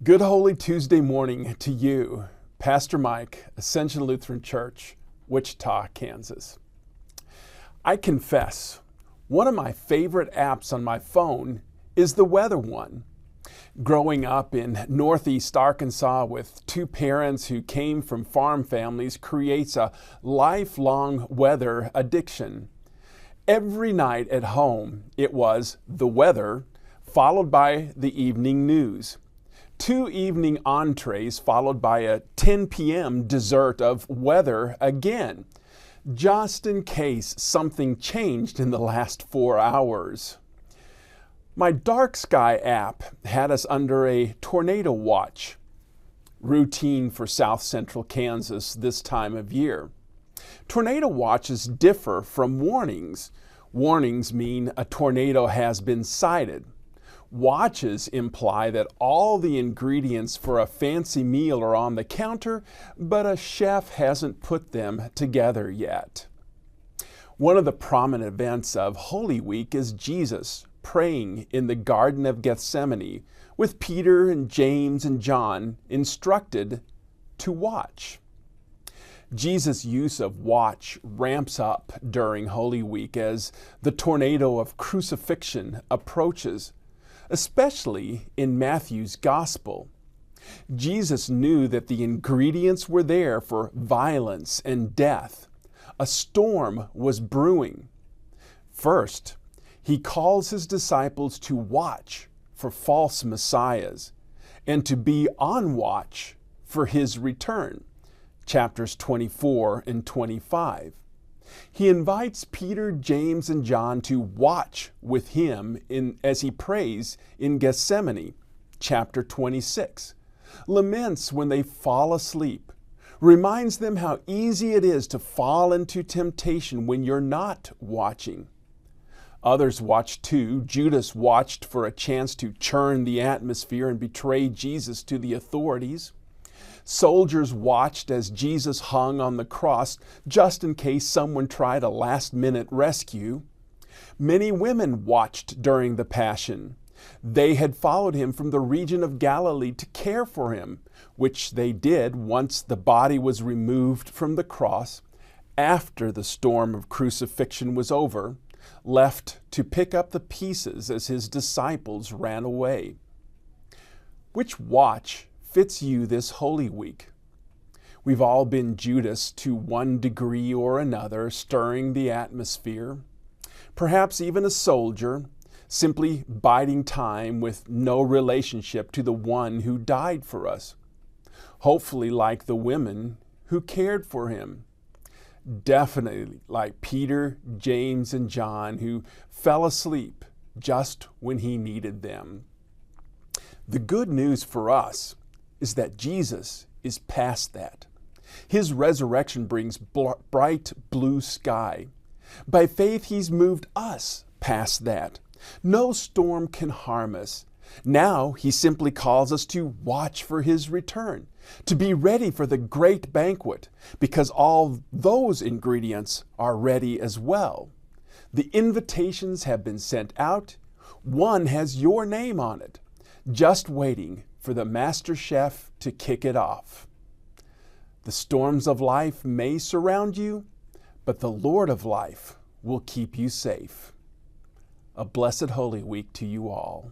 Good Holy Tuesday morning to you, Pastor Mike, Ascension Lutheran Church, Wichita, Kansas. I confess, one of my favorite apps on my phone is the weather one. Growing up in Northeast Arkansas with two parents who came from farm families creates a lifelong weather addiction. Every night at home, it was the weather, followed by the evening news. Two evening entrees followed by a 10 p.m. dessert of weather again, just in case something changed in the last 4 hours. My dark sky app had us under a tornado watch, routine for south central Kansas this time of year. Tornado watches differ from warnings. Warnings mean a tornado has been sighted. Watches imply that all the ingredients for a fancy meal are on the counter, but a chef hasn't put them together yet. One of the prominent events of Holy Week is Jesus praying in the Garden of Gethsemane with Peter and James and John instructed to watch. Jesus' use of watch ramps up during Holy Week as the tornado of crucifixion approaches, especially in Matthew's Gospel. Jesus knew that the ingredients were there for violence and death. A storm was brewing. First, he calls his disciples to watch for false messiahs and to be on watch for his return. Chapters 24 and 25. He invites Peter, James, and John to watch with him as he prays in Gethsemane, chapter 26, laments when they fall asleep, reminds them how easy it is to fall into temptation when you're not watching. Others watched too. Judas watched for a chance to churn the atmosphere and betray Jesus to the authorities. Soldiers watched as Jesus hung on the cross just in case someone tried a last-minute rescue. Many women watched during the Passion. They had followed him from the region of Galilee to care for him, which they did once the body was removed from the cross, after the storm of crucifixion was over, left to pick up the pieces as his disciples ran away. Which watch fits you this Holy Week? We've all been Judas to one degree or another, stirring the atmosphere. Perhaps even a soldier, simply biding time with no relationship to the one who died for us. Hopefully like the women who cared for him. Definitely like Peter, James, and John who fell asleep just when he needed them. The good news for us is that Jesus is past that. His resurrection brings bright blue sky. By faith, he's moved us past that. No storm can harm us. Now, he simply calls us to watch for his return, to be ready for the great banquet, because all those ingredients are ready as well. The invitations have been sent out. One has your name on it, just waiting for the master chef to kick it off. The storms of life may surround you, but the Lord of life will keep you safe. A blessed Holy Week to you all.